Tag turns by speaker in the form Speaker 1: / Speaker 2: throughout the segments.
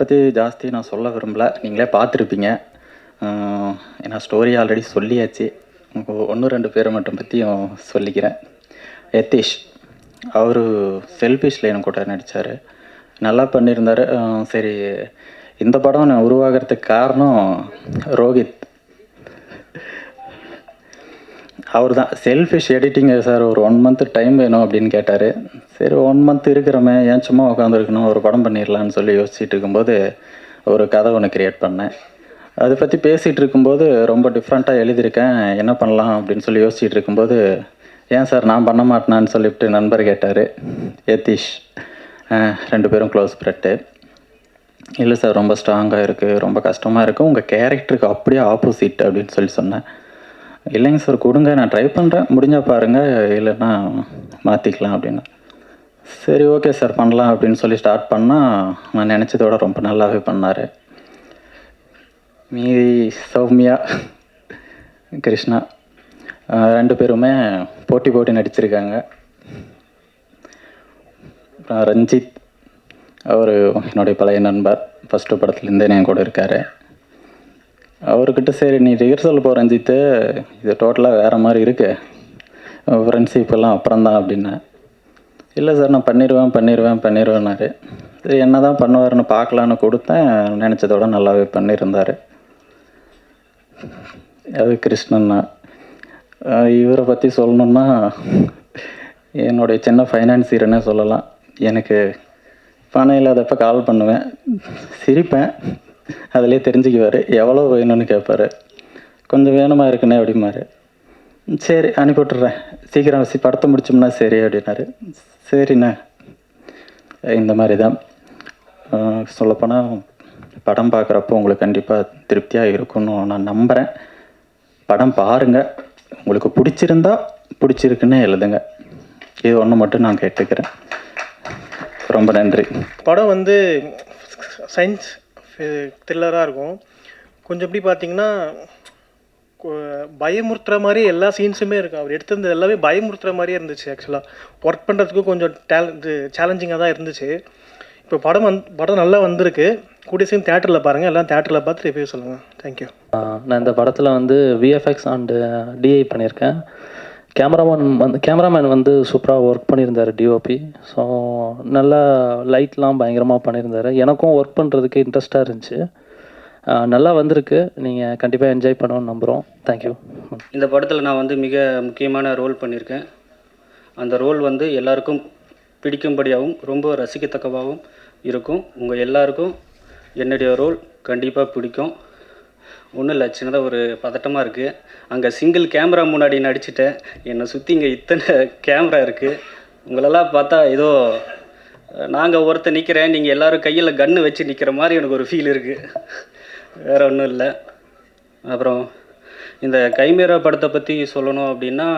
Speaker 1: பற்றி ஜாஸ்தி நான் சொல்ல விரும்பல. நீங்களே பார்த்துருப்பீங்க. ஏன்னா ஸ்டோரி ஆல்ரெடி சொல்லியாச்சு. ஒன்று ரெண்டு பேரை மட்டும் பற்றியும் சொல்லிக்கிறேன். யதீஷ் அவர் செல்ஃபிஷில் எனக்கு கூட நடித்தார். நல்லா பண்ணியிருந்தார். சரி, இந்த படம் நான் உருவாகிறதுக்கு காரணம் ரோஹித். அவர் தான் செல்ஃபிஷ் எடிட்டிங் சார் ஒரு 1 மந்த் டைம் வேணும் அப்படின்னு கேட்டார். சரி 1 மந்த் இருக்கிறோமே, ஏன் சும்மா உட்காந்துருக்கணும், ஒரு படம் பண்ணிடலான்னு சொல்லி யோசிச்சுட்டு இருக்கும்போது ஒரு கதை ஒன்று க்ரியேட் பண்ணேன். அதை பற்றி பேசிகிட்டு இருக்கும்போது ரொம்ப டிஃப்ரெண்ட்டாக எழுதியிருக்கேன், என்ன பண்ணலாம் அப்படின்னு சொல்லி யோசிச்சுட்டு இருக்கும்போது, ஏன் சார் நான் பண்ண மாட்டேனான்னு சொல்லிவிட்டு நண்பர் கேட்டார், யதீஷ். 2 பேரும் க்ளோஸ் ஃப்ரெண்டு. இல்லை சார் ரொம்ப ஸ்ட்ராங்காக இருக்குது, ரொம்ப கஷ்டமாக இருக்குது, உங்கள் கேரக்டருக்கு அப்படியே ஆப்போசிட் அப்படின்னு சொல்லி சொன்னேன். இல்லைங்க சார் கொடுங்க, நான் ட்ரை பண்ணுறேன், முடிஞ்சால் பாருங்கள், இல்லைன்னா மாற்றிக்கலாம் அப்படின்னு. சரி ஓகே சார் பண்ணலாம் அப்படின்னு சொல்லி ஸ்டார்ட் பண்ணால் நான் நினச்சதோட ரொம்ப நல்லாவே பண்ணார். மீதி சௌமியா, கிருஷ்ணா 2 பேருமே போட்டி நடிச்சிருக்காங்க. ரஞ்சித் அவர் என்னுடைய பழைய நண்பர், ஃபஸ்ட்டு படத்துலேருந்தே என் கூட இருக்கார். அவர்கிட்ட சரி நீ ரிஹர்சல் போ ரஞ்சித்து, இது டோட்டலாக வேறு மாதிரி இருக்கு, ஃப்ரெண்ட்ஷிப்பெல்லாம் அப்புறம்தான் அப்படின்னேன். இல்லை சார் நான் பண்ணிடுவேன்னாரு. சரி என்ன தான் பண்ணுவார்னு பார்க்கலான்னு கொடுத்தேன். நினச்சதோட நல்லாவே பண்ணியிருந்தார். அது கிருஷ்ணன்னா. இவரை பற்றி சொல்லணுன்னா என்னுடைய சின்ன ஃபைனான்சியர்னே சொல்லலாம். எனக்கு பணம் இல்லாதப்போ கால் பண்ணுவேன், சிரிப்பேன், அதிலே தெரிஞ்சுக்குவார். எவ்வளோ வேணும்னு கேட்பார். கொஞ்சம் வேணுமா இருக்குண்ணே அப்படிமாரு. சரி அனுப்பிவிட்டுறேன், சீக்கிரம் படத்தை முடிச்சோம்னா சரி அப்படின்னாரு. சரிண்ணே. இந்த மாதிரி தான் சொல்லப்போனால் படம் பார்க்குறப்போ உங்களுக்கு கண்டிப்பாக திருப்தியாக இருக்குன்னு நான் நம்புகிறேன். படம் பாருங்கள், உங்களுக்கு பிடிச்சிருக்குன்னு எழுதுங்க. இது ஒன்று மட்டும் நான் கேட்டுக்கிறேன். ரொம்ப நன்றி.
Speaker 2: படம் வந்து சயின்ஸ் த்ரில்லராக இருக்கும். கொஞ்சம் எப்படி பார்த்தீங்கன்னா பயமுறுத்துகிற மாதிரி எல்லா சீன்ஸுமே இருக்கும். அவர் எடுத்திருந்தது எல்லாமே பயமுறுத்துகிற மாதிரியே இருந்துச்சு. ஆக்சுவலாக ஒர்க் பண்ணுறதுக்கும் கொஞ்சம் சேலஞ்சிங்காக தான் இருந்துச்சு. இப்போ படம் நல்லா வந்திருக்கு. கூடிய சீன் தேட்டரில் பாருங்கள், எல்லாம் தேட்டரில் பார்த்து ரிவ்யூ சொல்லுங்கள். தேங்க்யூ.
Speaker 3: நான் இந்த படத்தில் வந்து விஎஃப்எக்ஸ் அண்டு டிஐ பண்ணியிருக்கேன். கேமராமேன் வந்து சூப்பராக ஒர்க் பண்ணியிருந்தார், டிஓபி. ஸோ நல்லா லைட்லாம் பயங்கரமாக பண்ணியிருந்தார். எனக்கும் ஒர்க் பண்ணுறதுக்கு இன்ட்ரெஸ்ட்டாக இருந்துச்சு. நல்லா வந்திருக்கு. நீங்கள் கண்டிப்பாக என்ஜாய் பண்ணணும்னு நம்புகிறோம். தேங்க்யூ.
Speaker 4: இந்த படத்தில் நான் வந்து மிக முக்கியமான ரோல் பண்ணியிருக்கேன். அந்த ரோல் வந்து எல்லாருக்கும் பிடிக்கும்படியாகவும் ரொம்ப ரசிக்கத்தக்கவாகவும் இருக்கும். உங்கள் எல்லாருக்கும் என்னுடைய ரோல் கண்டிப்பாக பிடிக்கும். ஒன்றும் இல்லை, சின்னதாக ஒரு பதட்டமாக இருக்குது. அங்கே சிங்கிள் கேமரா முன்னாடி நடிச்சிட்டேன். என்னை சுற்றி இங்கே இத்தனை கேமரா இருக்குது. உங்களெல்லாம் பார்த்தா ஏதோ நாங்கள் ஒருத்தர் நிற்கிறேன், நீங்கள் எல்லோரும் கையில் கன்று வச்சு நிற்கிற மாதிரி எனக்கு ஒரு ஃபீல் இருக்குது. வேறு ஒன்றும் இல்லை. அப்புறம் இந்த கைமேரா படத்தை பற்றி சொல்லணும் அப்படின்னா,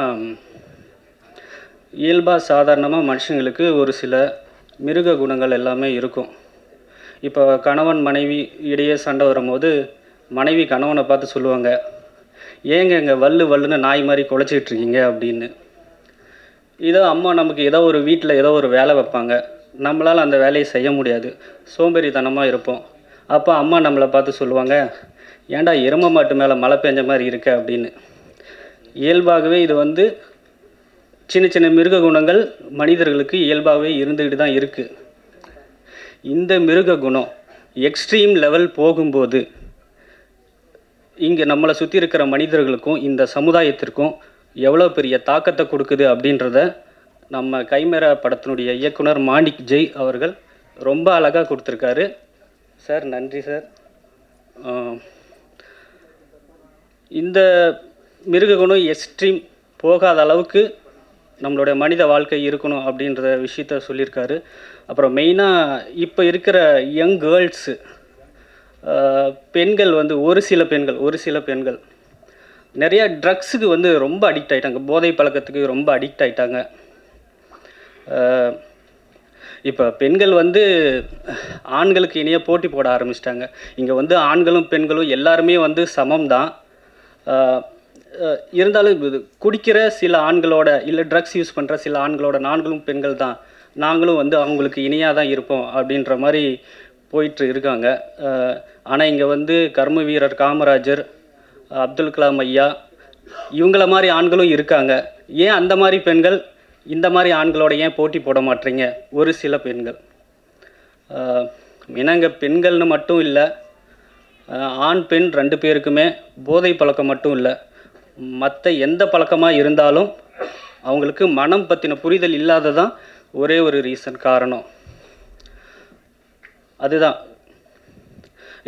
Speaker 4: இயல்பாக சாதாரணமாக மனுஷங்களுக்கு ஒரு சில மிருக குணங்கள் எல்லாமே இருக்கும். இப்போ கணவன் மனைவி இடையே சண்டை வரும்போது மனைவி கணவனை பார்த்து சொல்லுவாங்க, ஏங்க இங்கே வல்லுன்னு நாய் மாதிரி குலைச்சிட்ருக்கீங்க அப்படின்னு. இதோ அம்மா நமக்கு ஏதோ ஒரு வீட்டில் ஏதோ ஒரு வேலை வைப்பாங்க, நம்மளால் அந்த வேலையை செய்ய முடியாது, சோம்பேறித்தனமாக இருப்போம். அப்போ அம்மா நம்மளை பார்த்து சொல்லுவாங்க, ஏன்டா எருமை மாட்டு மேலே மழை பெஞ்ச மாதிரி இருக்க அப்படின்னு. இயல்பாகவே இது வந்து சின்ன சின்ன மிருக குணங்கள் மனிதர்களுக்கு இயல்பாகவே இருந்துக்கிட்டு தான் இருக்குது. இந்த மிருக குணம் எக்ஸ்ட்ரீம் லெவல் போகும்போது இங்கே நம்மளை சுற்றி இருக்கிற மனிதர்களுக்கும் இந்த சமுதாயத்திற்கும் எவ்வளோ பெரிய தாக்கத்தை கொடுக்குது அப்படின்றத நம்ம கைமேரா படத்தினுடைய இயக்குனர் மாணிக் ஜெய் அவர்கள் ரொம்ப அழகாக கொடுத்துருக்காரு. சார் நன்றி சார். இந்த மிருககுணம் எக்ஸ்ட்ரீம் போகாத அளவுக்கு நம்மளுடைய மனித வாழ்க்கை இருக்கணும் அப்படின்ற விஷயத்த சொல்லியிருக்காரு. அப்புறம் மெயினாக இப்போ இருக்கிற யங் கேர்ள்ஸு, பெண்கள் வந்து ஒரு சில பெண்கள் நிறையா ட்ரக்ஸுக்கு வந்து ரொம்ப அடிக்ட் ஆகிட்டாங்க, போதை பழக்கத்துக்கு ரொம்ப அடிக்ட் ஆகிட்டாங்க. இப்போ பெண்கள் வந்து ஆண்களுக்கு இணையாக போட்டி போட ஆரம்பிச்சிட்டாங்க. இங்கே வந்து ஆண்களும் பெண்களும் எல்லாருமே வந்து சமம் தான். இருந்தாலும் இது குடிக்கிற சில ஆண்களோட இல்லை ட்ரக்ஸ் யூஸ் பண்ணுற சில ஆண்களோட நாங்களும் பெண்கள் தான், நாங்களும் வந்து அவங்களுக்கு இணையாக தான் இருப்போம் அப்படின்ற மாதிரி போயிட்டு இருக்காங்க. ஆனால் இங்கே வந்து கர்ம வீரர் காமராஜர், அப்துல் கலாம் ஐயா, இவங்கள மாதிரி ஆண்களும் இருக்காங்க. ஏன் அந்த மாதிரி பெண்கள் இந்த மாதிரி ஆண்களோட ஏன் போட்டி போட மாட்டீங்க? ஒரு சில பெண்கள் ஏன்னா இங்கே பெண்கள்னு மட்டும் இல்லை, ஆண் பெண் 2 பேருக்குமே போதை பழக்கம் மட்டும் இல்லை, மற்ற எந்த பழக்கமாக இருந்தாலும் அவங்களுக்கு மனம் பற்றின புரிதல் இல்லாததான் ஒரே ஒரு ரீசன் காரணம். அதுதான்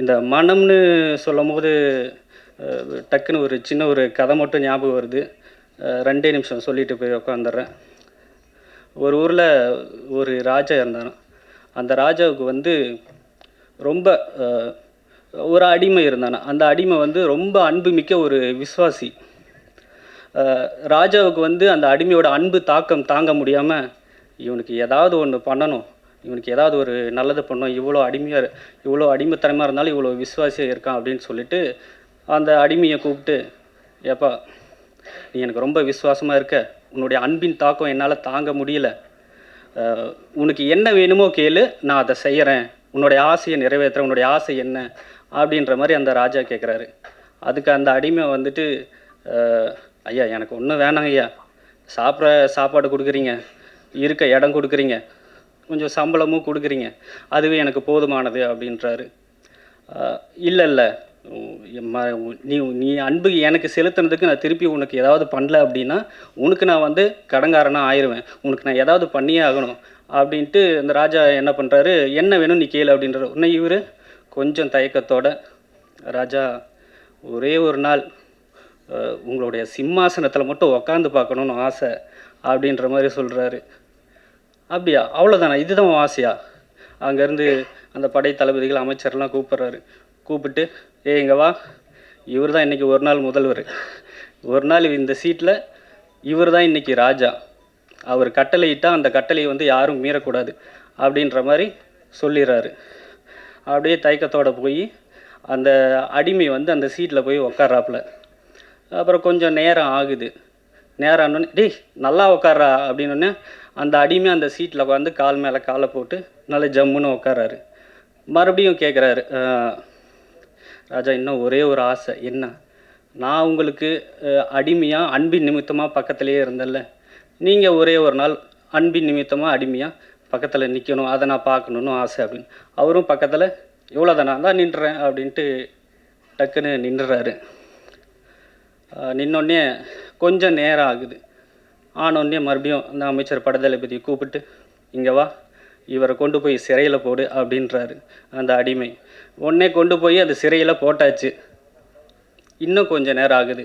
Speaker 4: இந்த மனம்னு சொல்லும் போது டக்குன்னு ஒரு சின்ன ஒரு கதை மட்டும் ஞாபகம் வருது. 2 நிமிஷம் சொல்லிட்டு போய் உட்காந்துடுறேன். ஒரு ஊரில் ஒரு ராஜா இருந்தாராம். அந்த ராஜாவுக்கு வந்து ரொம்ப ஒரு அடிமை இருந்தானா. அந்த அடிமை வந்து ரொம்ப அன்புமிக்க ஒரு விசுவாசி. ராஜாவுக்கு வந்து அந்த அடிமையோட அன்பு தாக்கம் தாங்க முடியாமல், இவனுக்கு ஏதாவது ஒன்று பண்ணணும், இவனுக்கு ஏதாவது ஒரு நல்லது பண்ணணும், இவ்வளோ அடிமைத்தனமாக இருந்தாலும் இவ்வளோ விசுவாசியாக இருக்கான் அப்படின்னு சொல்லிட்டு அந்த அடிமையை கூப்பிட்டு, ஏப்பா நீ எனக்கு ரொம்ப விசுவாசமாக இருக்க, உன்னுடைய அன்பின் தாக்கம் என்னால் தாங்க முடியல, உனக்கு என்ன வேணுமோ கேளு, நான் அதை செய்கிறேன், உன்னுடைய ஆசையை நிறைவேற்றுறேன், உன்னுடைய ஆசை என்ன அப்படின்ற மாதிரி அந்த ராஜா கேட்குறாரு. அதுக்கு அந்த அடிமை வந்துட்டு, ஐயா எனக்கு ஒன்றும் வேணாம் ஐயா, சாப்பாடு கொடுக்குறீங்க, இருக்க இடம் கொடுக்குறீங்க, கொஞ்சம் சம்பளமும் கொடுக்குறீங்க, அதுவே எனக்கு போதுமானது அப்படின்றாரு. இல்லை இல்லை, நீ அன்பு எனக்கு செலுத்துனதுக்கு நான் திருப்பி உனக்கு ஏதாவது பண்ணல அப்படின்னா உனக்கு நான் வந்து கடங்காரனாக ஆயிடுவேன், உனக்கு நான் ஏதாவது பண்ணியே ஆகணும் அப்படின்ட்டு அந்த ராஜா என்ன பண்ணுறாரு, என்ன வேணும் நீ கேளு அப்படின்றாரு. உடனே இவர் கொஞ்சம் தயக்கத்தோட, ராஜா ஒரே ஒரு நாள் உங்களுடைய சிம்மாசனத்தில் மட்டும் உக்காந்து பார்க்கணுன்னு ஆசை அப்படின்ற மாதிரி சொல்கிறாரு. அப்படியா, அவ்வளோதானா, இதுதான் ஆசையா? அங்கேருந்து அந்த படை தளபதிகள் அமைச்சர்லாம் கூப்பிட்றாரு. கூப்பிட்டு, இங்கே வா, இவர் தான் இன்றைக்கி ஒரு நாள் முதல்வர், ஒரு நாள் இந்த சீட்டில் இவர் தான் இன்றைக்கி ராஜா, அவர் கட்டளையிட்டால் அந்த கட்டளையை வந்து யாரும் மீறக்கூடாது அப்படின்ற மாதிரி சொல்லிடுறாரு. அப்படியே தயக்கத்தோடு போய் அந்த அடிமை வந்து அந்த சீட்டில் போய் உக்காராப்புல. அப்புறம் கொஞ்சம் நேரம் ஆகுது. நேரம் ஆனோடனே, டேய் நல்லா உக்காரா அப்படின்னோடனே அந்த அடிமை அந்த சீட்டில் உட்காந்து கால் மேலே காலை போட்டு நல்லா ஜம்முன்னு உட்காராரு. மறுபடியும் கேட்குறாரு, ராஜா இன்னும் ஒரே ஒரு ஆசை, என்ன? நான் உங்களுக்கு அடிமையாக அன்பின் நிமித்தமாக பக்கத்துலேயே இருந்தேன்ல, நீங்கள் ஒரே ஒரு நாள் அன்பின் நிமித்தமாக அடிமையாக பக்கத்தில் நிற்கணும், அதை நான் பார்க்கணுன்னு ஆசை அப்படின்னு. அவரும் பக்கத்தில், இவ்வளோதானா, தான் நின்றுறேன் அப்படின்ட்டு டக்குன்னு நின்றுறாரு. நின்னோடனே கொஞ்சம் நேரம் ஆகுது. ஆனோடனே மறுபடியும் அந்த அமைச்சர் படைத்தளபதியை கூப்பிட்டு, இங்கே வா, இவரை கொண்டு போய் சிறையில் போடு அப்படின்றாரு அந்த அடிமை. உடனே கொண்டு போய் அந்த சிறையில் போட்டாச்சு. இன்னும் கொஞ்சம் நேரம் ஆகுது.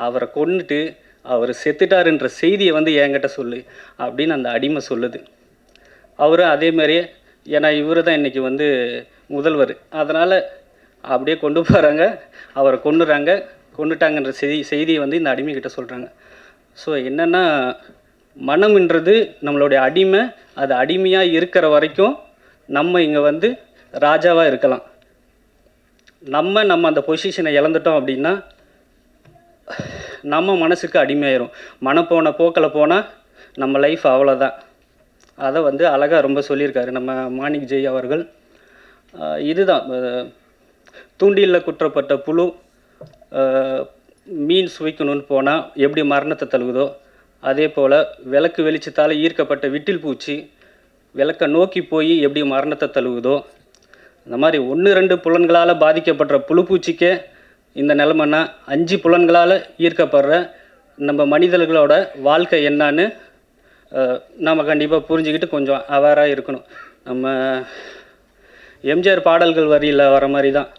Speaker 4: அவரை கொன்னுட்டு அவர் செத்துட்டாருன்ற செய்தியை வந்து என்கிட்ட சொல்லு அப்படின்னு அந்த அடிமை சொல்லுது. அவரும் அதே மாதிரியே, ஏன்னா இவர் தான் இன்றைக்கி வந்து முதல்வர், அதனால் அப்படியே கொண்டு போகிறாங்க, அவரை கொண்டுட்டாங்கன்ற செய்தியை வந்து இந்த அடிமைக்கிட்ட சொல்கிறாங்க. ஸோ என்னென்னா, மனம்ன்றது நம்மளுடைய அடிமை, அது அடிமையாக இருக்கிற வரைக்கும் நம்ம இங்கே வந்து ராஜாவாக இருக்கலாம். நம்ம அந்த பொசிஷனை இழந்துட்டோம் அப்படின்னா நம்ம மனசுக்கு அடிமையாயிரும். மனம் போன போக்கில் போனால் நம்ம லைஃப் அவ்வளோதான். அதை வந்து அழகாக ரொம்ப சொல்லியிருக்காரு நம்ம மாணிக் ஜெய் அவர்கள். இதுதான், தூண்டிலில் குற்றப்பட்ட புழு மீன் சுவைக்கணும்னு போனால் எப்படி மரணத்தை தழுவுதோ, அதே போல் விளக்கு வெளிச்சத்தால் ஈர்க்கப்பட்ட விட்டில் பூச்சி விளக்கை நோக்கி போய் எப்படி மரணத்தை தழுவுதோ, இந்த மாதிரி 1-2 புலன்களால் பாதிக்கப்பட்ட புழுப்பூச்சிக்கே இந்த நிலைமைன்னா 5 புலன்களால் ஈர்க்கப்படுற நம்ம மனிதர்களோட வாழ்க்கை என்னான்னு நம்ம கண்டிப்பாக புரிஞ்சுக்கிட்டு கொஞ்சம் அவேராக இருக்கணும். நம்ம எம்ஜிஆர் பாடல்கள் வரியில் வர மாதிரி தான்,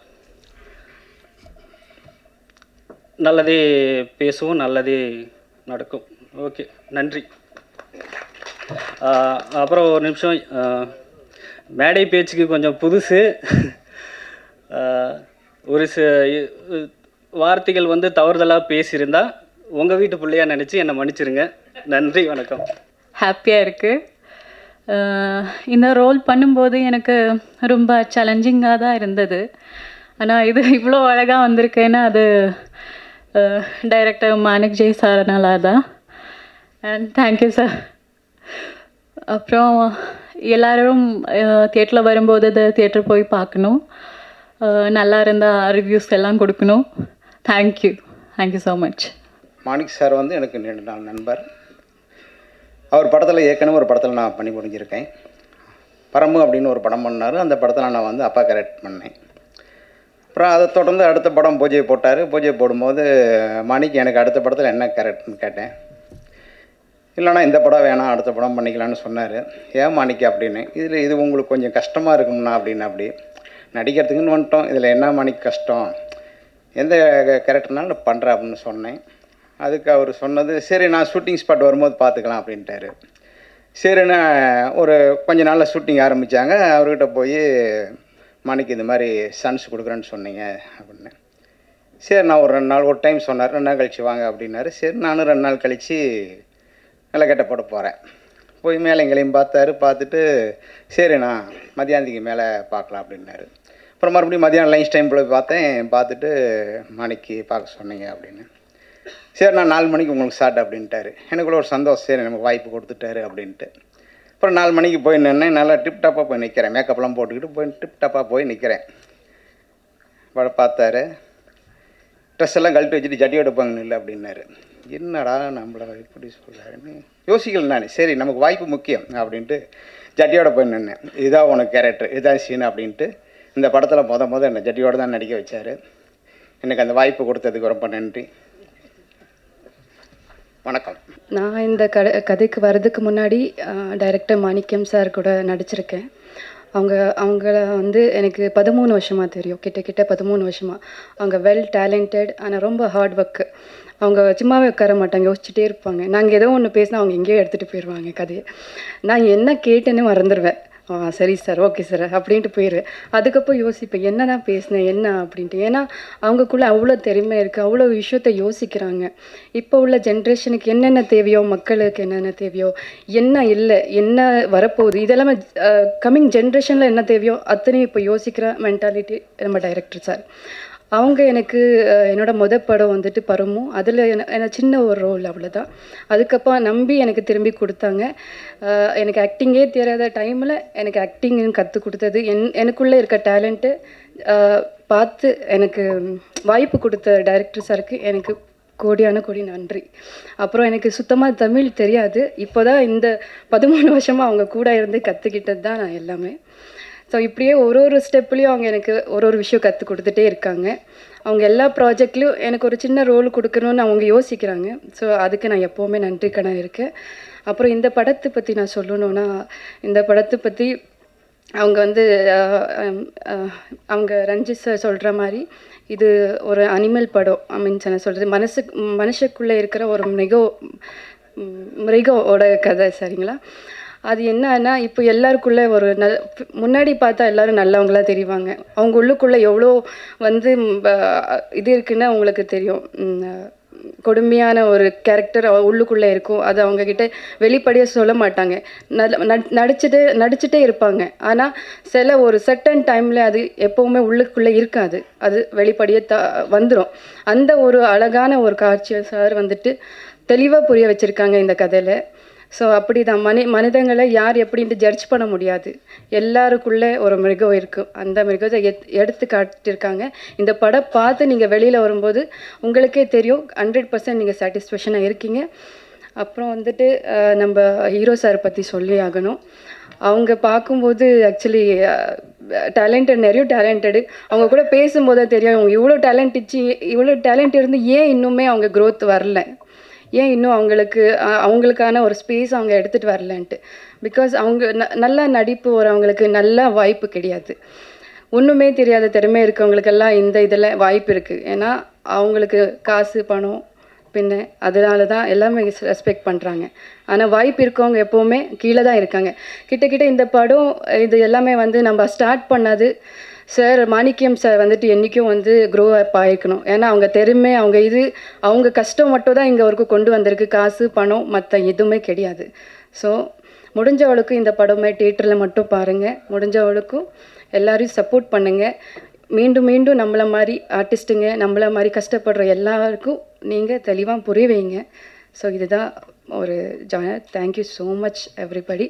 Speaker 4: நல்லதே பேசுவோம், நல்லதே நடக்கும். ஓகே, நன்றி. அப்புறம் ஒரு நிமிஷம், மேடை பேச்சுக்கு கொஞ்சம் புதுசு, ஒரு வார்த்தைகள் வந்து தவறுதலாக பேசியிருந்தா உங்கள் வீட்டு பிள்ளையாக நினச்சி என்னை மன்னிச்சிருங்க. நன்றி, வணக்கம்.
Speaker 5: ஹாப்பியாக இருக்குது. இந்த ரோல் பண்ணும்போது எனக்கு ரொம்ப சேலஞ்சிங்காக தான் இருந்தது. ஆனால் இது இவ்வளோ அழகாக வந்திருக்கேன்னா அது டைரக்டர் மாணிக் ஜெய் சார்னால தான். And thank you sir. அப்புறம் எல்லாரும் தியேட்டரில் வரும்போது அதை தியேட்டர் போய் பார்க்கணும். நல்லா இருந்தால் ரிவ்யூஸ் எல்லாம் கொடுக்கணும். Thank you so much.
Speaker 6: Manik sir வந்து எனக்கு நீண்ட நாள் நண்பர். அவர் படத்தில் ஏற்கனவே ஒரு படத்தில் நான் பண்ணி முடிஞ்சிருக்கேன். பரம்பு அப்படின்னு ஒரு படம் பண்ணார். அந்த படத்தில் நான் வந்து அப்பா கேரக்ட் பண்ணேன். அப்புறம் அதை தொடர்ந்து அடுத்த படம் பூஜை போட்டார். பூஜை போடும்போது மாணிக் எனக்கு அடுத்த படத்தில் என்ன கேரக்டர்னு கேட்டேன். இல்லைனா இந்த படம் வேணாம், அடுத்த படம் பண்ணிக்கலான்னு சொன்னார். ஏன் மாணிக்க அப்படின்னு. இது உங்களுக்கு கொஞ்சம் கஷ்டமாக இருக்கும்ண்ணா அப்படின்னு. அப்படி நடிக்கிறதுக்குன்னு வந்துட்டோம், இதில் என்ன மாணிக் கஷ்டம், எந்த கேரக்டர்னாலும் நான் பண்ணுறேன் அப்படின்னு சொன்னேன். அதுக்கு அவர் சொன்னது, சரி நான் ஷூட்டிங் ஸ்பாட் வரும்போது பார்த்துக்கலாம் அப்படின்ட்டாரு. சரின்னு ஒரு கொஞ்ச நாளில் ஷூட்டிங் ஆரம்பித்தாங்க. அவர்கிட்ட போய் மாணிக்கு இந்த மாதிரி சன்ஸ் கொடுக்குறேன்னு சொன்னீங்க அப்படின்னு. சரி நான் ஒரு 2 நாள் ஒரு டைம் சொன்னார், 2 நாள் கழிச்சு வாங்க அப்படின்னாரு. சரி நானும் 2 நாள் கழித்து நல்லா கெட்ட போட போகிறேன். போய் மேலே எங்களையும் பார்த்தாரு. பார்த்துட்டு சரி நான் மதியானத்துக்கு மேலே பார்க்கலாம் அப்படின்னாரு. அப்புறம் மறுபடியும் மதியானம் லஞ்ச் டைம் போய் பார்த்தேன். பார்த்துட்டு மாணிக்கு பார்க்க சொன்னீங்க அப்படின்னு. சரி நான் 4 மணிக்கு உங்களுக்கு ஸ்டார்ட் அப்படின்ட்டாரு. எனக்குள்ள ஒரு சந்தோஷம், சரி நமக்கு வாய்ப்பு கொடுத்துட்டாரு அப்படின்ட்டு. அப்புறம் 4 மணிக்கு போய் நின்னேன். நல்லா டிப்டாப்பாக போய் நிற்கிறேன். மேக்கப்லாம் போட்டுக்கிட்டு போய் டிப்டாப்பாக போய் நிற்கிறேன். பார்த்தாரு, ட்ரெஸ் எல்லாம் கழட்டி வச்சுட்டு ஜட்டி எடுப்பாங்கன்னு இல்லை அப்படின்னாரு. என்னடா நம்மளை இப்படி சொல்கிறாருன்னு யோசிக்கல நான். சரி நமக்கு வாய்ப்பு முக்கியம் அப்படின்ட்டு ஜட்டியோட போய் நின்னேன். இதுதான் உனக்கு கேரக்டர், இதுதான் சீன் அப்படின்ட்டு. இந்த படத்தில் முத என்னை ஜட்டியோடு தான் நடிக்க வச்சார். எனக்கு அந்த வாய்ப்பு கொடுத்ததுக்கு ரொம்ப நன்றி. வணக்கம்.
Speaker 7: நான் இந்த கதைக்கு வர்றதுக்கு முன்னாடி டைரக்டர் மாணிக்கம் சார் கூட நடிச்சிருக்கேன். அவங்கள வந்து எனக்கு 13 வருஷமாக தெரியும், கிட்ட 13 வருஷமாக. அவங்க வெல் டேலண்டட், ஆனால் ரொம்ப ஹார்ட் ஒர்க்கு. அவங்க சும்மாவே உட்கார மாட்டாங்க, யோசிச்சுட்டே இருப்பாங்க. நாங்கள் ஏதோ ஒன்று பேசினா அவங்க எங்கேயோ எடுத்துகிட்டு போயிடுவாங்க கதையை. நான் என்ன கேட்டேன்னு மறந்துடுவேன். சரி சார், ஓகே சார் அப்படின்ட்டு போயிடுவேன். அதுக்கப்புறம் யோசிப்பேன் என்ன தான் பேசினேன் என்ன அப்படின்ட்டு. ஏன்னா அவங்கக்குள்ளே அவ்வளோ திறமை இருக்குது, அவ்வளோ விஷயத்த யோசிக்கிறாங்க. இப்போ உள்ள ஜென்ரேஷனுக்கு என்னென்ன தேவையோ, மக்களுக்கு என்னென்ன தேவையோ, என்ன இல்லை, என்ன வரப்போகுது, இதெல்லாமே கம்மிங் ஜென்ரேஷனில் என்ன தேவையோ அத்தனையும் இப்போ யோசிக்கிற மென்டாலிட்டி நம்ம டைரக்டர் சார். அவங்க எனக்கு என்னோடய படம் வந்துட்டு பரமு. அதில் எனக்கு சின்ன ஒரு ரோல், அவ்வளோதான். அதுக்கப்புறம் நம்பி எனக்கு திரும்பி கொடுத்தாங்க. எனக்கு ஆக்டிங்கே தெரியாத டைமில் எனக்கு ஆக்டிங்னு கற்றுக் கொடுத்தது, எனக்குள்ளே இருக்க டேலண்ட்டு பார்த்து எனக்கு வாய்ப்பு கொடுத்த டைரக்டர் சாருக்கு எனக்கு கோடியான கோடி நன்றி. அப்புறம் எனக்கு சுத்தமாக தமிழ் தெரியாது. இப்போ தான் இந்த 13 வருஷமாக அவங்க கூட இருந்து கற்றுக்கிட்டது தான் நான் எல்லாமே. ஸோ இப்படியே ஒரு ஸ்டெப்லேயும் அவங்க எனக்கு ஒரு விஷயம் கற்றுக் கொடுத்துட்டே இருக்காங்க. அவங்க எல்லா ப்ராஜெக்ட்லேயும் எனக்கு ஒரு சின்ன ரோல் கொடுக்கணும்னு அவங்க யோசிக்கிறாங்க. ஸோ அதுக்கு நான் எப்போவுமே நன்றி கடன் இருக்கேன். அப்புறம் இந்த படத்தை பற்றி நான் சொல்லணுன்னா, இந்த படத்தை பற்றி அவங்க வந்து அவங்க ரஞ்சித் சார் சொல்கிற மாதிரி இது ஒரு அனிமல் படம். மீன்ஸ் என்ன சொல்கிறது, மனுஷக்குள்ளே இருக்கிற ஒரு மிருகோட கதை, சரிங்களா? அது என்னன்னா, இப்போ எல்லாருக்குள்ளே ஒரு முன்னாடி பார்த்தா எல்லோரும் நல்லவங்களா தெரிவாங்க. அவங்க உள்ளுக்குள்ளே எவ்வளோ வந்து இது இருக்குன்னு அவங்களுக்கு தெரியும். கொடுமையான ஒரு கேரக்டர் உள்ளுக்குள்ளே இருக்கும். அது அவங்கக்கிட்ட வெளிப்படையாக சொல்ல மாட்டாங்க, நடிச்சுட்டே இருப்பாங்க. ஆனால் சில ஒரு சர்டன் டைமில் அது எப்போவுமே உள்ளுக்குள்ளே இருக்காது, அது வெளிப்படையாக வந்துடும். அந்த ஒரு அழகான ஒரு காட்சியை சார் வந்துட்டு தெளிவாக புரிய வச்சுருக்காங்க இந்த கதையில். ஸோ அப்படி தான் மனிதங்களை யார் எப்படின்ட்டு ஜட்ஜ் பண்ண முடியாது. எல்லாருக்குள்ளே ஒரு மிருகம் இருக்குது. அந்த மிருகத்தை எடுத்து காட்டியிருக்காங்க. இந்த படம் பார்த்து நீங்கள் வெளியில் வரும்போது உங்களுக்கே தெரியும், 100% நீங்கள் சாட்டிஸ்ஃபேக்ஷனாக இருக்கீங்க. அப்புறம் வந்துட்டு நம்ம ஹீரோ சார் பற்றி சொல்லி ஆகணும். அவங்க பார்க்கும்போது ஆக்சுவலி நிறைய டேலண்டடு. அவங்க கூட பேசும்போது தெரியும் அவங்க இவ்வளோ டேலண்ட் இருந்து ஏன் இன்னுமே அவங்க க்ரோத் வரல, ஏன் இன்னும் அவங்களுக்கான ஒரு ஸ்பேஸ் அவங்க எடுத்துகிட்டு வரலன்ட்டு. பிகாஸ் அவங்க நல்லா நடிப்பு வரவங்களுக்கு நல்ல வாய்ப்பு கிடையாது. ஒன்றுமே தெரியாத திறமை இருக்கவங்களுக்கெல்லாம் இந்த இதில் வாய்ப்பு இருக்குது. ஏன்னா அவங்களுக்கு காசு பணம் அதனால தான் எல்லாமே ரெஸ்பெக்ட் பண்ணுறாங்க. ஆனால் வாய்ப்பு இருக்கவங்க எப்போவுமே கீழே தான் இருக்காங்க. கிட்ட இந்த படம் இது எல்லாமே வந்து நம்ம ஸ்டார்ட் பண்ணது சார் மாணிக்கம் சார் வந்துட்டு என்றைக்கும் வந்து க்ரோ அப் ஆகிக்கணும். ஏன்னா அவங்க திறமை, அவங்க கஷ்டம் மட்டும் தான் இங்கே வரைக்கும் கொண்டு வந்திருக்கு. காசு பணம் மற்ற எதுவுமே கிடையாது. ஸோ முடிஞ்சவளுக்கும் இந்த படமே தியேட்டரில் மட்டும் பாருங்கள். முடிஞ்சவளுக்கும் எல்லோரையும் சப்போர்ட் பண்ணுங்கள். மீண்டும் நம்மளை மாதிரி ஆர்டிஸ்ட்டுங்க, நம்மளை மாதிரி கஷ்டப்படுற எல்லாருக்கும் நீங்கள் தெளிவாக புரிய வைங்க. ஸோ இதுதான் ஒரு thank you so much everybody.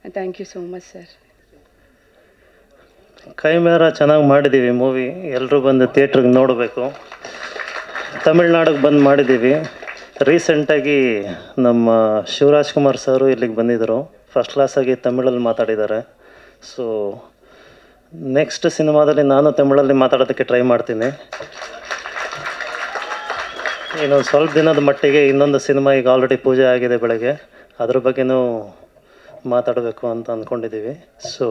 Speaker 7: Thank you so much sir.
Speaker 8: ಕೈಮೇರ ಚೆನ್ನಾಗಿ ಮಾಡಿದ್ದೀವಿ ಮೂವಿ, ಎಲ್ಲರೂ ಬಂದು ಥಿಯೇಟ್ರಿಗೆ ನೋಡಬೇಕು. ತಮಿಳ್ನಾಡಿಗೆ ಬಂದು ಮಾಡಿದ್ದೀವಿ. ರೀಸೆಂಟಾಗಿ ನಮ್ಮ ಶಿವರಾಜ್ ಕುಮಾರ್ ಸರು ಇಲ್ಲಿಗೆ ಬಂದಿದ್ದರು, ಫಸ್ಟ್ ಕ್ಲಾಸಾಗಿ ತಮಿಳಲ್ಲಿ ಮಾತಾಡಿದ್ದಾರೆ. ಸೊ ನೆಕ್ಸ್ಟ್ ಸಿನಿಮಾದಲ್ಲಿ ನಾನು ತಮಿಳಲ್ಲಿ ಮಾತಾಡೋದಕ್ಕೆ ಟ್ರೈ ಮಾಡ್ತೀನಿ. ಇನ್ನೊಂದು ಸ್ವಲ್ಪ ದಿನದ ಮಟ್ಟಿಗೆ ಇನ್ನೊಂದು ಸಿನಿಮಾ ಈಗ ಆಲ್ರೆಡಿ ಪೂಜೆ ಆಗಿದೆ ಬೆಳಗ್ಗೆ, ಅದ್ರ ಬಗ್ಗೆನೂ ಮಾತಾಡಬೇಕು ಅಂತ ಅಂದ್ಕೊಂಡಿದ್ದೀವಿ. ಸೊ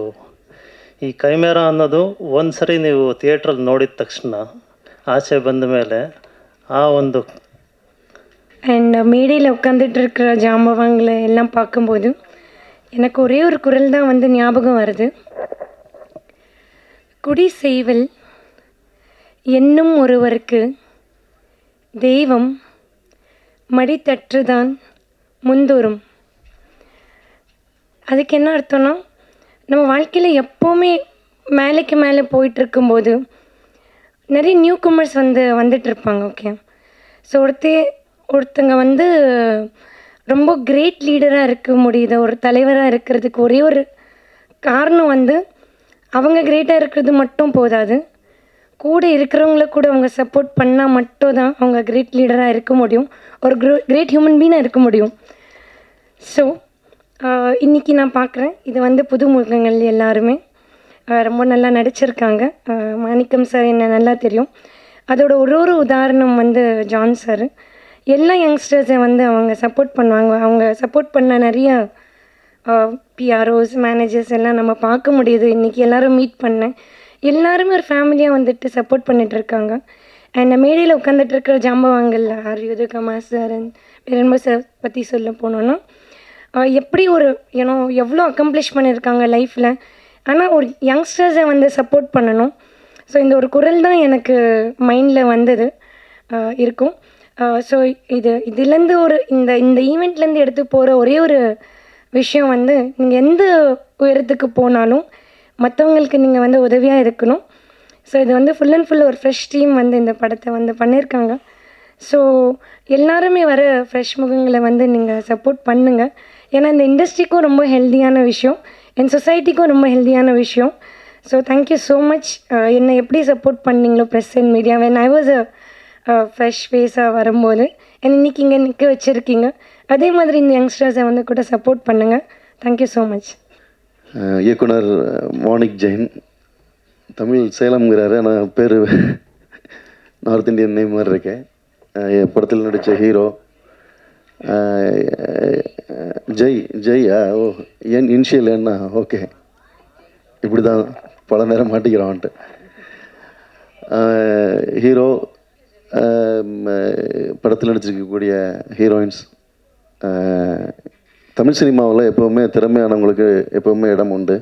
Speaker 8: ಈ ಕೈಮೇರ ಅನ್ನೋದು ಒಂದು ಸರಿ ನೀವು ಥಿಯೇಟ್ರಲ್ಲಿ ನೋಡಿದ ತಕ್ಷಣ ஆச்சே ಬಂದ ಮೇಲೆ ಆ ಒಂದು
Speaker 9: அண்ட் மேடையில் உட்காந்துட்டு இருக்கிற ஜாம்பவாங்களை எல்லாம் பார்க்கும்போது எனக்கு ஒரே ஒரு குரல் தான் வந்து ஞாபகம் வருது. குடி செய்வல் என்னும் ஒருவருக்கு தெய்வம் மடித்தற்றுதான் முந்தோறும். அதுக்கு என்ன அர்த்தம்னா, நம்ம வாழ்க்கையில் எப்போவுமே மேலேக்கு மேலே போயிட்டுருக்கும்போது நிறைய நியூ கமர்ஸ் வந்துட்டுருப்பாங்க. ஓகே, ஸோ ஒருத்தங்க வந்து ரொம்ப கிரேட் லீடராக இருக்க முடியுது, ஒரு தலைவராக இருக்கிறதுக்கு ஒரே ஒரு காரணம் வந்து அவங்க கிரேட்டாக இருக்கிறது மட்டும் போதாது, கூட இருக்கிறவங்கள கூட அவங்க சப்போர்ட் பண்ணால் மட்டும் தான் அவங்க கிரேட் லீடராக இருக்க முடியும், ஒரு கிரேட் ஹியூமன் பீனாக இருக்க முடியும். ஸோ இன்றைக்கி நான் பார்க்குறேன், இது வந்து புதுமுகங்கள் எல்லாருமே ரொம்ப நல்லா நடிச்சிருக்காங்க. மாணிக்கம் சார் என்ன நல்லா தெரியும். அதோட ஒரு உதாரணம் வந்து ஜான் சார். எல்லா யங்ஸ்டர்ஸை வந்து அவங்க சப்போர்ட் பண்ணுவாங்க. அவங்க சப்போர்ட் பண்ண நிறைய பிஆர்ஓஸ் மேனேஜர்ஸ் எல்லாம் நம்ம பார்க்க முடியுது. இன்றைக்கி எல்லோரும் மீட் பண்ணேன், எல்லாருமே ஒரு ஃபேமிலியாக வந்துட்டு சப்போர்ட் பண்ணிகிட்ருக்காங்க. அண்ட் மேடையில் உட்காந்துட்டு இருக்கிற ஜாம்பவாங்கள் ஆர்யுது கமாசரன் பெரும்ப சார் பற்றி சொல்ல போனோன்னா, எப்படி ஒரு எவ்வளோ அக்கம்ப்ளிஷ் பண்ணியிருக்காங்க லைஃப்பில். ஆனால் ஒரு யங்ஸ்டர்ஸை வந்து சப்போர்ட் பண்ணணும். ஸோ இந்த ஒரு குரல் தான் எனக்கு மைண்டில் வந்தது இருக்கும். ஸோ இதுலேருந்து இந்த ஈவெண்ட்லேருந்து எடுத்து போகிற ஒரே ஒரு விஷயம் வந்து, நீங்கள் எந்த உயரத்துக்கு போனாலும் மற்றவங்களுக்கு நீங்கள் வந்து உதவியாக இருக்கணும். ஸோ இது வந்து ஃபுல் அண்ட் ஃபுல் ஒரு ஃப்ரெஷ் டீம் வந்து இந்த படத்தை வந்து பண்ணியிருக்காங்க. ஸோ எல்லாருமே வர ஃப்ரெஷ் முகங்களை வந்து நீங்கள் சப்போர்ட் பண்ணுங்கள். ஏன்னா இந்த இண்டஸ்ட்ரிக்கும் ரொம்ப ஹெல்த்தியான விஷயம், என் சொசைட்டிக்கும் ரொம்ப ஹெல்த்தியான விஷயம். So thank you so much. என்னை எப்படி சப்போர்ட் பண்ணீங்களோ press and media, when I was fresh ஃபேஸாக வரும்போது என்னை இன்றைக்கி இங்கே நிற்க வச்சுருக்கீங்க, அதே மாதிரி இந்த யங்ஸ்டர்ஸை வந்து கூட சப்போர்ட் பண்ணுங்கள். Thank you so much.
Speaker 10: இயக்குனர் மாணிக் ஜெயின், தமிழ் சேலம்ங்கிறாரு, நான் பேர் நார்த் இந்தியன் நேம் மாதிரி இருக்கேன். என் படத்தில் நடித்த ஹீரோ ஜெய்யா, ஓ என் இனிஷியல் என்ன, ஓகே, இப்படி தான் பல நேரம் மாட்டிக்கிறான்ட்டு. ஹீரோ, படத்தில் நடிச்சிருக்கக்கூடிய ஹீரோயின்ஸ், தமிழ் சினிமாவில் எப்போவுமே திறமையானவங்களுக்கு எப்போவுமே இடம் உண்டு.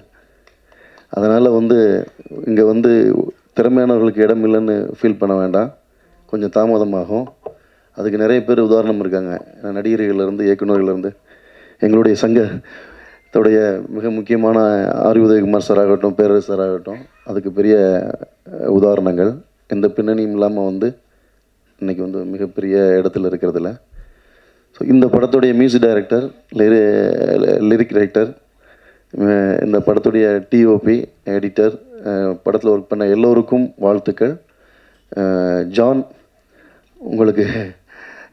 Speaker 10: அதனால் வந்து இங்கே வந்து திறமையானவர்களுக்கு இடம் இல்லைன்னு ஃபீல் பண்ண வேண்டாம், கொஞ்சம் தாமதமாகும். அதுக்கு நிறைய பேர் உதாரணம் இருக்காங்க, நடிகர்கள்லேருந்து இயக்குநர்கள்லேருந்து. எங்களுடைய சங்கத்துடைய மிக முக்கியமான ஆர் உதயகுமார் சார் ஆகட்டும், பேரரசு சார் ஆகட்டும், அதுக்கு பெரிய உதாரணங்கள். எந்த பின்னணியும் இல்லாமல் வந்து இன்றைக்கி வந்து மிகப்பெரிய இடத்துல இருக்கிறதுல. ஸோ இந்த படத்துடைய மியூசிக் டைரக்டர், லிரிக் ரைட்டர், இந்த படத்துடைய டிஓபி, எடிட்டர், படத்தில் ஒர்க் பண்ண எல்லோருக்கும் வாழ்த்துக்கள். ஜான், உங்களுக்கு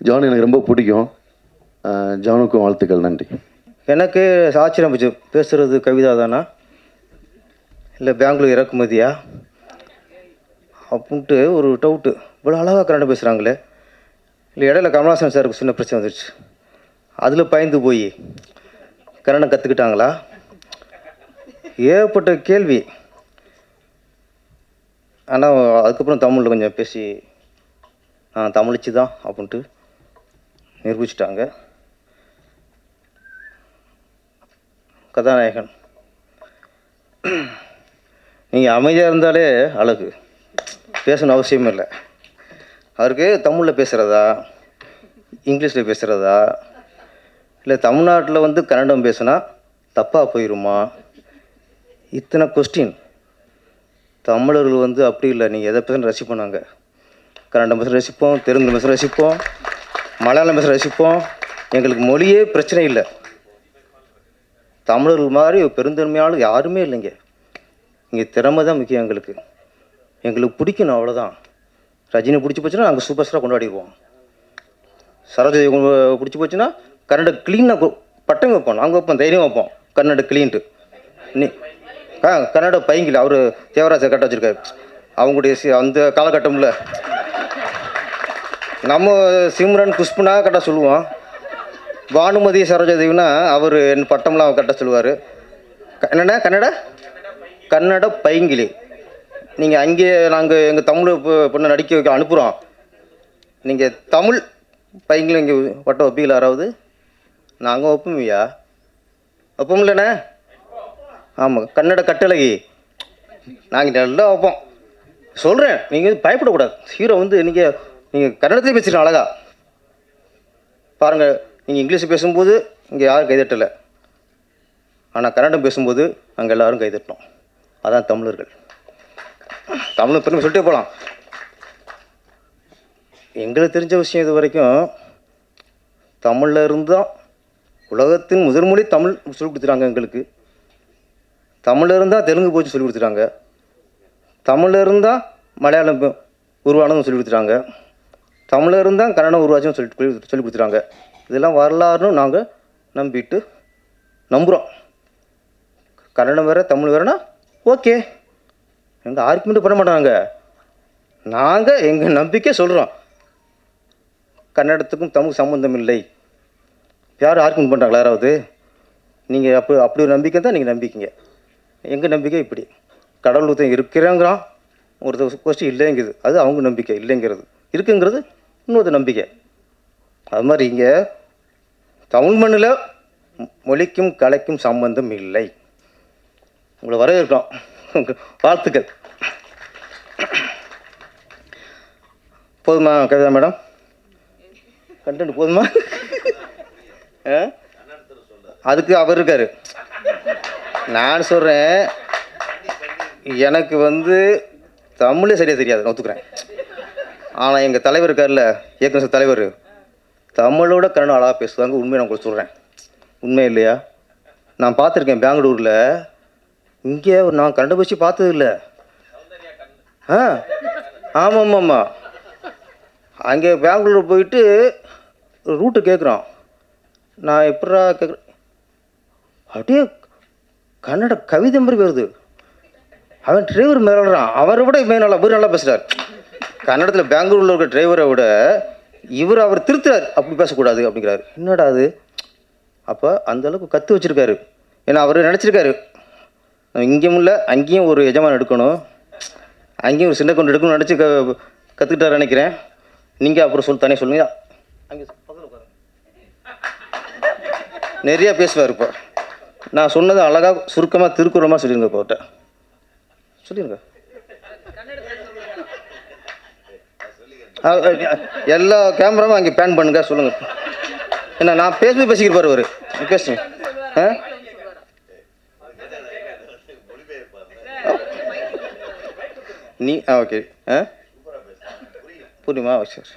Speaker 10: ஜான் எனக்கு ரொம்ப பிடிக்கும், ஜானுக்கும் வாழ்த்துக்கள், நன்றி.
Speaker 11: எனக்கு ஆச்சரியம் போச்சு, பேசுகிறது கவிதா தானா இல்லை பெங்களூர் இறக்குமதியா அப்படின்ட்டு ஒரு டவுட்டு. இவ்வளோ அழகாக கன்னடம் பேசுகிறாங்களே, இல்லை இடையில கமல்ஹாசன் சாருக்கு சின்ன பிரச்சனை வந்துடுச்சு, அதில் பயந்து போய் கன்னடம் கற்றுக்கிட்டாங்களா? ஏகப்பட்ட கேள்வி. ஆனால் அதுக்கப்புறம் தமிழில் கொஞ்சம் பேசி தமிழிச்சு தான் அப்படின்ட்டு நிரூபிச்சிட்டாங்க. கதாநாயகன், நீங்கள் அமைதியாக இருந்தாலே அழகு, பேசணும் அவசியமே இல்லை. அவருக்கு தமிழில் பேசுகிறதா, இங்கிலீஷில் பேசுகிறதா, இல்லை தமிழ்நாட்டில் வந்து கன்னடம் பேசுனா தப்பாக போயிடுமா, இத்தனை கொஸ்டின். தமிழர்கள் வந்து அப்படி இல்லை, நீங்கள் எதை பேச ரசிப்போம். நாங்கள் கன்னடம் பேச ரசிப்போம், தெலுங்கு பேச ரசிப்போம், மலையாளம் பேச ரசிப்போம். எங்களுக்கு மொழியே பிரச்சனை இல்லை. தமிழர்கள் மாதிரி பெருந்தன்மையாலும் யாருமே இல்லைங்க. இங்கே திறமை தான் முக்கியம். எங்களுக்கு பிடிக்கணும், அவ்வளோதான். ரஜினி பிடிச்சி போச்சுன்னா நாங்கள் சூப்பர் ஸ்டாராக கொண்டாடிடுவோம். சரோஜதேவி பிடிச்சி போச்சுன்னா கன்னட க்ளீனாக பட்டம் வைப்போம், நாங்கள் வைப்போம், தைரியம் வைப்போம். கன்னட க்ளீன்ட்டு நீ கன்னட பைங்கில் அவர் தேவராஜை கட்ட வச்சுருக்காரு. அவங்களுடைய அந்த காலகட்டமில் நம்ம சிம்ரன் குஷ்புனா கட்ட சொல்லுவோம். பானுமதி சரோஜதேவினா அவர் என் பட்டம்லாம் கட்ட சொல்லுவார். என்னென்ன கன்னட பைங்கிலி. நீங்கள் அங்கே நாங்கள் எங்கள் தமிழ் பொண்ணை நடிக்க வைக்க அனுப்புகிறோம். நீங்கள் தமிழ் பைங்கிலி இங்கே பட்டம் வைப்பீங்களா யாராவது? நாங்கள் வைப்போம்யா, வைப்போம் இல்லைண்ணே? ஆமாம், கன்னட கட்டளகி நாங்கள் நல்லா வைப்போம். சொல்கிறேன், நீங்கள் பயப்படக்கூடாது. ஹீரோ வந்து நீங்கள் கன்னடத்திலே பேசுகிறீங்க அழகா. பாருங்கள், நீங்கள் இங்கிலீஷ் பேசும்போது இங்கே யாரும் கைதட்டலை, ஆனால் கன்னடம் பேசும்போது அங்கே எல்லோரும் கைதட்டணும். அதான் தமிழர்கள். தமிழ் பெருமை சொல்லிட்டே போகலாம். எங்களுக்கு தெரிஞ்ச விஷயம் இது வரைக்கும் தமிழில் இருந்தால் உலகத்தின் முதல் மொழி தமிழ் சொல்லிக் கொடுத்துட்டாங்க எங்களுக்கு. தமிழில் இருந்தால் தெலுங்கு போச்சு சொல்லிக் கொடுத்துட்டாங்க. தமிழில் இருந்தால் மலையாளம் உருவானதும் சொல்லிக் கொடுத்துட்டாங்க. தமிழில் இருந்தால் கன்னடம் உருவாச்சும் சொல்லிக் கொடுத்துட்டாங்க. இதெல்லாம் வரலாறுன்னு நாங்கள் நம்புகிறோம். கன்னடம் வேறு தமிழ் வேறுனா ஓகே, எங்கள் ஆர்குமெண்ட் பண்ண மாட்டாங்க. நாங்கள் எங்கள் நம்பிக்கை சொல்கிறோம். கன்னடத்துக்கும் தமிழ் சம்மந்தம் இல்லை. யாரும் ஆர்குமெண்ட் பண்ணுறாங்களா யாராவது? நீங்கள் அப்படி ஒரு நம்பிக்கை தான் நீங்கள் நம்பிக்கைங்க. எங்கள் நம்பிக்கை இப்படி. கடவுள் ஒருத்தன் இருக்கிறாங்கிறான், ஒருத்தர் கொஸ்டின் இல்லைங்குது, அது அவங்க நம்பிக்கை. இல்லைங்கிறது இருக்குங்கிறது இன்னொரு நம்பிக்கை. அது மாதிரி இங்கே தமிழ் மண்ணில் மொழிக்கும் கலைக்கும் சம்பந்தம் இல்லை. உங்களை வரவேற்கிறோம். வாழ்த்துக்கள். போதுமா கவிதா மேடம்? கண்டென்ட் போதுமா? அதுக்கு அவர் இருக்கார். நான் சொல்கிறேன், எனக்கு வந்து தமிழே சரியாக தெரியாது, நான் ஒத்துக்கிறேன். ஆனால் எங்கள் தலைவர் இருக்கார்ல, இயக்குனர் தலைவர், தமிழோட கன்னடம் அழகாக பேசுவாங்க. உண்மையை நான் உங்களுக்கு சொல்கிறேன். உண்மை இல்லையா? நான் பார்த்துருக்கேன் பெங்களூரில். இங்கே நான் கன்னட பேசி பார்த்தது இல்லை. ஆமாம். அங்கே பெங்களூர் போயிட்டு ரூட்டு கேட்குறான். நான் எப்படா கேட்குறேன், அப்படியே கன்னட கவிதை மாதிரி வருது. அவன் டிரைவர் மேலாடுறான். அவரை விட இவர் நல்லா பேசுகிறார். கன்னடத்தில் பெங்களூரில் இருக்கிற டிரைவரை விட அவர் திருத்துறார், அப்படி பேசக்கூடாது அப்படிங்கிறாரு. என்னடா அது? அப்போ அந்தளவுக்கு கற்று வச்சுருக்காரு. ஏன்னா அவர் நினச்சிருக்காரு, இங்கேயும் இல்லை அங்கேயும் ஒரு எஜமான் எடுக்கணும், அங்கேயும் ஒரு சின்ன கொண்டு எடுக்கணும்னு நினச்சி கற்றுக்கிட்டாரு நினைக்கிறேன். நீங்கள் அப்புறம் தனியாக சொல்லுங்க. அங்கே நிறையா பேசுவார். இப்போ நான் சொன்னது அழகாக சுருக்கமாக திருக்குறமாக சொல்லிடுங்க. இப்போ அவர்கிட்ட சொல்லிடுங்க. எல்லா கேமராவும் அங்கே பேன் பண்ணுங்க, சொல்லுங்கள். என்ன நான் பேசிக்கிட்டு அவர் பேசுங்க. நீ ஓகே புரியுமா? சரி.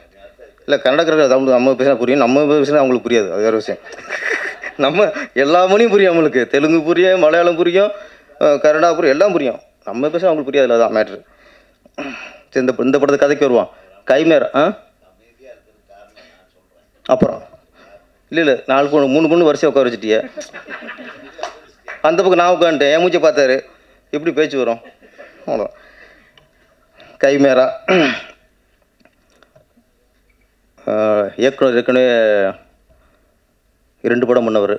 Speaker 11: இல்லை கன்னடக்காரர்கள் தமிழ் நம்ம பேசினா புரியும், நம்ம பேசினா அவங்களுக்கு புரியாது. அது வேறு விஷயம். நம்ம எல்லா மொழியும் புரியும் அவங்களுக்கு. தெலுங்கு புரியும், மலையாளம் புரியும், கன்னடா புரியும், எல்லாம் புரியும். நம்ம பேசினா அவங்களுக்கு புரியாது. இல்லை, அதான் மேட்ரு. இந்த படத்தை கதைக்கு வருவான் கைமேரா. அப்புறம் இல்லை 4 பொண்ணு 3 பொண்ணு வரிசையாக உட்கார வச்சுட்டிய. அந்த பக்கம் நான் உட்காந்துட்டேன். என் மூச்சை பார்த்தாரு. எப்படி பேச்சு வரும்? அவ்வளோ. கைமேரா இயக்குனர் ஏற்கனவே 2 படம் பண்ணவர்.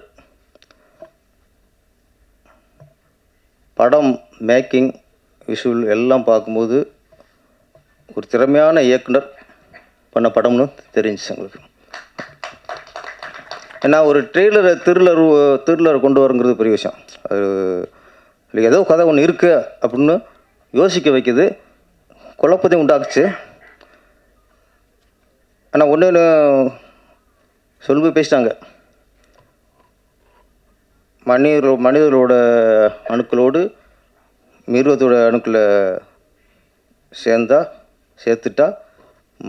Speaker 11: படம் மேக்கிங் விஷுவல் எல்லாம் பார்க்கும்போது ஒரு திறமையான இயக்குனர் பண்ண படம்னு தெரிஞ்சிச்சு எங்களுக்கு. ஏன்னா ஒரு த்ரில்லர் கொண்டு வரங்கிறது பெரிய விஷயம். அது ஏதோ கதை ஒன்று இருக்குது அப்படின்னு யோசிக்க வைக்குது, குழப்பத்தையும் உண்டாக்குச்சு. ஆனால் ஒன்று சொல்லி பேசிட்டாங்க, மனிதர்களோட அணுக்களோடு மிருகத்தோட அணுக்களை சேர்த்துட்டா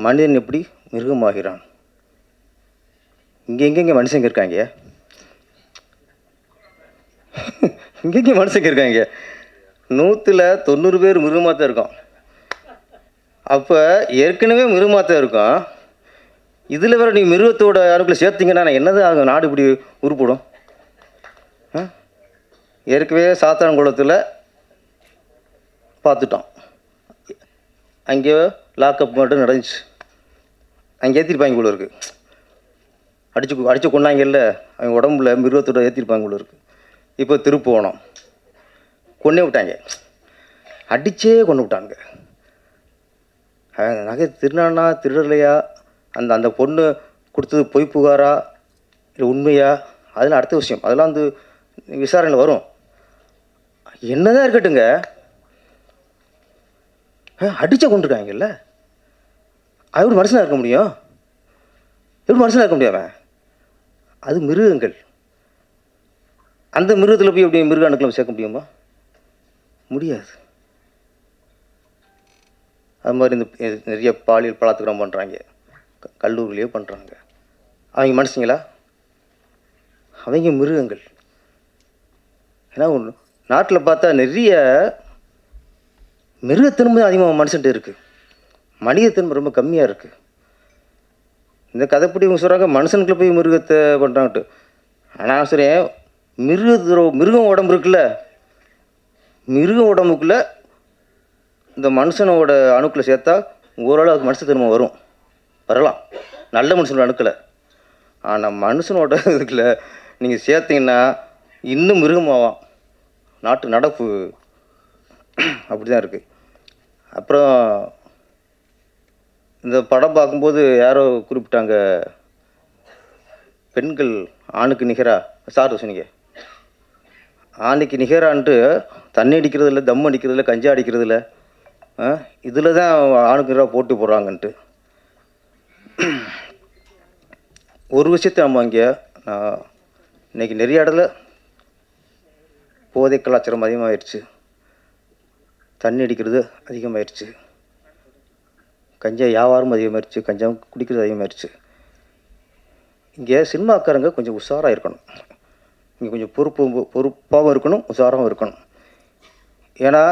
Speaker 11: மனிதன் எப்படி மிருகமாகிறான். இங்கே எங்கெங்கே மனுஷங்க இருக்காங்க? இங்கேயும் மனுஷங்க இருக்காங்க. 100ல் 90 பேர் மிருகமாக தான் இருக்கும். அப்போ ஏற்கனவே மிருகமாக தான் இருக்கும். இதில் வேறு நீங்கள் மிருகத்தோட அணுக்களை சேர்த்திங்கன்னா நான் என்னதான் ஆகும்? நாடு இப்படி உருப்படும். ஏற்கனவே சாத்தான்குளத்தில் பார்த்துட்டோம். அங்கே லாக்அப் மட்டும் நடந்துச்சு. அங்கே ஏற்றிருப்பாங்க போல இருக்குது. அடித்து கொண்டாங்கல்ல, அவங்க உடம்புல மிருகத்தோட ஏற்றிருப்பாங்க போல இருக்குது. இப்போ திருப்போணம் கொண்டே விட்டாங்க. அடித்தே கொண்டு விட்டாங்க. நகை திருநானா திருடலையா, அந்த பொண்ணு கொடுத்தது பொய் புகாரா இல்லை உண்மையா, அதெல்லாம் அடுத்த விஷயம். அதெல்லாம் வந்து விசாரணையில் வரும். என்னதான் இருக்கட்டுங்க, அடிச்சா கொண்டுருக்காங்கல்ல, எப்படி மனுஷனாக இருக்க முடியும்? எப்படி மனுஷனாக இருக்க முடியாம? அது மிருகங்கள். அந்த மிருகத்தில் போய் எப்படி மிருக அணுக்களை சேர்க்க முடியுமா? முடியாது. அது மாதிரி இந்த நிறைய பாலியல் பலாத்காரம் பண்ணுறாங்க, கல்லூரிலேயே பண்ணுறாங்க. அவங்க மனுஷங்களா? அவங்க மிருகங்கள். ஏன்னா நாட்டில் பார்த்தா நிறைய மிருகத்தன்மை அதிகமாக மனுஷன்ட்டு இருக்குது, மனிதத்தன்மை ரொம்ப கம்மியாக இருக்குது. இந்த கதைப்படி இவங்க சொல்கிறாங்க மனுஷனுக்குள்ள போய் மிருகத்தை பண்ணுறாங்கட்டு. ஆனால் சொல்கிறேன், மிருகம் உடம்பு இருக்குல்ல, மிருகம் உடம்புக்குள்ளே இந்த மனுஷனோட அணுக்களை சேர்த்தா ஓரளவு மனுஷத்தன்மை வரலாம், நல்ல மனுஷனோட அணுக்களை. ஆனால் மனுஷனோட இதுக்குள்ள நீங்கள் சேர்த்திங்கன்னா இன்னும் மிருகமாகும். நாட்டு நடப்பு அப்படி தான் இருக்குது. அப்புறம் இந்த படம் பார்க்கும்போது யாரோ குறிப்பிட்டாங்க, பெண்கள் ஆணுக்கு நிகராக சார் சொன்னீங்க. ஆணுக்கு நிகரான்ட்டு தண்ணி அடிக்கிறதில்ல, தம் அடிக்கிறதில்ல, கஞ்சா அடிக்கிறதில்ல, இதில் தான் ஆணுக்கு நிகராக போட்டி போடுறாங்கன்ட்டு. ஒரு விஷயத்தை நம்ம இங்கே இன்றைக்கி நிறைய இடத்துல போதை கலாச்சாரம் அதிகமாகிடுச்சு, தண்ணி அடிக்கிறது அதிகமாகிடுச்சு, கஞ்சா வியாபாரம் அதிகமாகிடுச்சு, கஞ்சா குடிக்கிறது அதிகமாகிடுச்சு. இங்கே சினிமாக்காரங்க கொஞ்சம் உஷாராக இருக்கணும். இங்கே கொஞ்சம் பொறுப்பாகவும் இருக்கணும், உஷாராகவும் இருக்கணும். ஏன்னா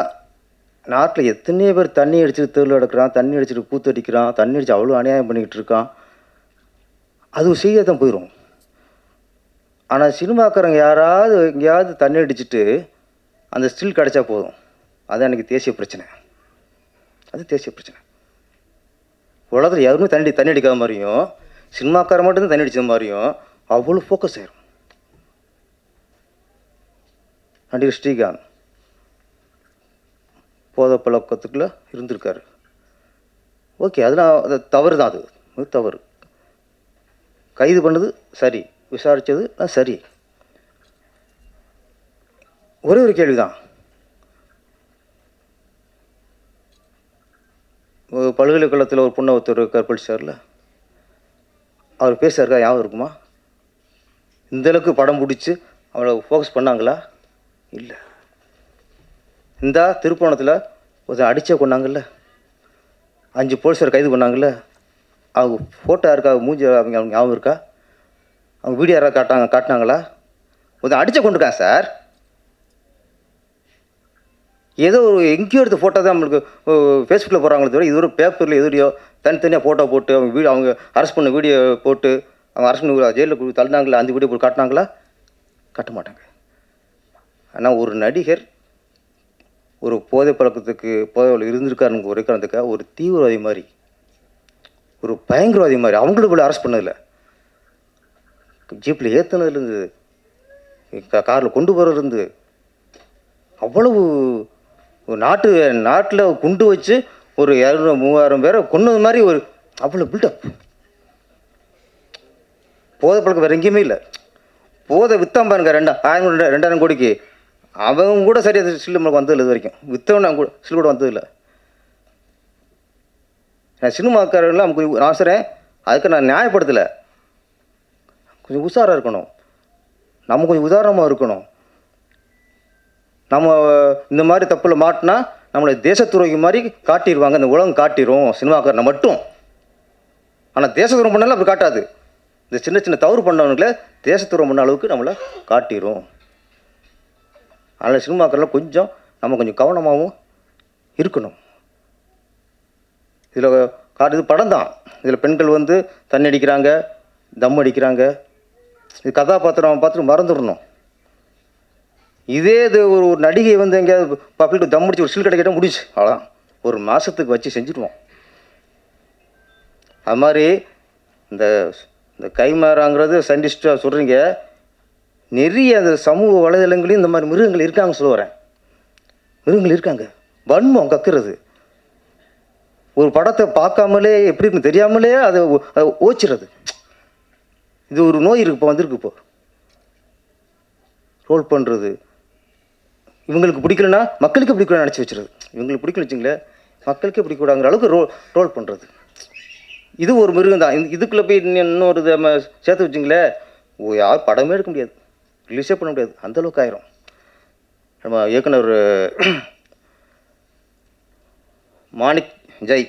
Speaker 11: நாட்டில் எத்தனையோ பேர் தண்ணி அடிச்சுட்டு தெருவில் எடுக்கிறான், தண்ணி அடிச்சுட்டு கூத்து அடிக்கிறான், தண்ணி அடித்து அவ்வளோ அநியாயம் பண்ணிக்கிட்டு இருக்கான். அது செய்ய தான் போயிடும். ஆனால் சினிமாக்காரங்க யாராவது எங்கேயாவது தண்ணி அடிச்சுட்டு அந்த ஸ்டில் கிடச்சா போதும், அது எனக்கு தேசிய பிரச்சனை. அது தேசிய பிரச்சனை. உலகத்தில் யாருமே தண்ணி அடிக்காத மாதிரியும், சினிமாக்காரன் மட்டும்தான் தண்ணி அடித்த மாதிரியும் அவ்வளோ ஃபோக்கஸ் ஆயிரும். நடிகர் ஸ்ரீகாந்த் போதை பழக்கத்துக்குள்ளே இருந்திருக்காரு. ஓகே, அதெல்லாம் அது தவறு தான், அது தவறு. கைது பண்ணது சரி, விசாரித்தது சரி. ஒரே ஒரு கேள்வி தான், பல்கலைக்கழகத்தில் ஒரு பொண்ணை ஒருத்தர் கற்பழிச்சார்ல, அவர் பேசுறாருக்கா ஞாபகம் இருக்குமா? இந்தளவுக்கு படம் பிடிச்சி அவளை ஃபோக்கஸ் பண்ணாங்களா? இல்லை. இந்த திருப்போணத்தில் ஒருத்தர் அடித்தே கொண்டாங்கல்ல, 5 போலீஸார் கைது பண்ணாங்கல்ல, அவங்க ஃபோட்டோ இருக்கா, மூஞ்சி அவங்க ஞாபகம் இருக்கா? அவங்க வீடியோ யாராவது காட்டினாங்களா? ஒருத்தர் அடித்த கொண்டிருக்கான் சார். ஏதோ ஒரு எங்கேயோ எடுத்த ஃபோட்டோ தான் நம்மளுக்கு ஃபேஸ்புக்கில் போடுறாங்களே தவிர, இது ஒரு பேப்பரில் எதுலையோ தனித்தனியாக ஃபோட்டோ போட்டு அவங்க அரெஸ்ட் பண்ண வீடியோ போட்டு அவங்க அரெஸ்ட் பண்ணி ஜெயிலில் தள்ளினாங்களா, அந்த வீடியோ போட்டு காட்டினாங்களா? காட்ட மாட்டாங்க. ஆனால் ஒரு நடிகர் ஒரு போதை பழக்கத்துக்கு போதையில் இருந்திருக்காருன்னு ஒரே காரணத்துக்காக ஒரு தீவிரவாதி மாதிரி, ஒரு பயங்கரவாதி மாதிரி அவங்களும் போல அரெஸ்ட் பண்ணதில்லை. ஜீப்பில் ஏற்றுனதுலேருந்து காரில் கொண்டு போகிறதுலேருந்து அவ்வளவு நாட்டில் குண்டு வச்சு ஒரு 200-3000 பேரை கொன்னது மாதிரி ஒரு அவ்வளோ பில்டப். போதை பழக்கம் வேறு எங்கேயுமே இல்லை. போதை விற்றான் பாருங்க, 2000 கோடிக்கு, அவங்க கூட சரியாக சில்லு நம்மளுக்கு வந்ததில்லை. இது வரைக்கும் விற்றவன கூட சில்லு கூட வந்ததில்லை. நான் சினிமாக்காரங்களாம் கொஞ்சம் நான் சொல்கிறேன், அதுக்கு நான் நியாயப்படுத்தலை. கொஞ்சம் உஷாராக இருக்கணும், நம்ம கொஞ்சம் உதாரணமாக இருக்கணும். நம்ம இந்த மாதிரி தப்பில் மாட்டினா நம்மளை தேசத்துறைக்கு மாதிரி காட்டிடுவாங்க, இந்த உலகம் காட்டிடும் சினிமாக்காரனை மட்டும். ஆனால் தேசத்துறம் பண்ணாலும் அப்படி காட்டாது. இந்த சின்ன சின்ன தவறு பண்ணவங்களே தேசத்துறம் பண்ண அளவுக்கு நம்மளை காட்டிடும். அதனால் சினிமாக்கள்லாம் கொஞ்சம் நம்ம கொஞ்சம் கவனமாகவும் இருக்கணும். இதில் இது படம் தான், இதில் பெண்கள் வந்து தண்ணி அடிக்கிறாங்க, தம் அடிக்கிறாங்க, இது கதாபாத்திரம் பார்த்துட்டு மறந்துடணும். இதே இது ஒரு நடிகை வந்து எங்கேயாவது பப்ளிக் தம் அடிச்சு ஒரு சில் கிடைக்கிட்ட முடிச்சு, அவ்வளோதான், ஒரு மாதத்துக்கு வச்சு செஞ்சுடுவோம். அது மாதிரி இந்த கைமாறாங்கிறது சயின்டிஸ்டாக சொல்கிறீங்க, நிறைய அந்த சமூக வலைதளங்களையும் இந்த மாதிரி மிருகங்கள் இருக்காங்க சொல்ல வரேன். மிருகங்கள் இருக்காங்க, வன்மம் கக்குறது, ஒரு படத்தை பார்க்காமலே எப்படி இருக்குன்னு தெரியாமலே அதை ஓச்சிறது. இது ஒரு நோய் இருக்கு, இப்போ வந்திருக்கு. இப்போ ரோல் பண்ணுறது, இவங்களுக்கு பிடிக்கலன்னா மக்களுக்கு பிடிக்கலன்னு நினச்சி வச்சுருது. இவங்களுக்கு பிடிக்கல வச்சுங்களேன், மக்களுக்கே பிடிக்கூடாங்கிற அளவுக்கு ரோல் பண்ணுறது. இது ஒரு மிருகம் தான். இதுக்குள்ளே போய் இன்னொரு நம்ம சேர்த்து வச்சுங்களேன், யாரும் படமே எடுக்க முடியாது, ரிலீஸே பண்ண முடியாது, அந்தளவுக்கு ஆயிரும். நம்ம இயக்குனர் மாணிக் ஜெய்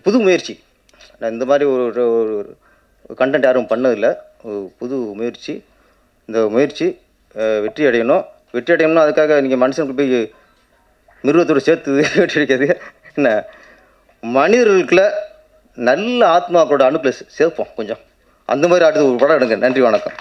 Speaker 11: புது முயற்சி, நான் இந்த மாதிரி ஒரு கண்டென்ட் யாரும் பண்ணதில்லை, ஒரு புது முயற்சி. இந்த முயற்சி வெற்றி அடையணும். வெற்றி அடையணும்னா அதுக்காக நீங்கள் மனுஷனுக்கு போய் மிருகத்தோடு சேர்த்து வெற்றி அடிக்காது. என்ன, மனிதர்களுக்குள்ள நல்ல ஆத்மாக்களோட அணுக்களை சேர்ப்போம் கொஞ்சம், அந்த மாதிரி அடுத்து ஒரு படம் எடுங்க. நன்றி, வணக்கம்.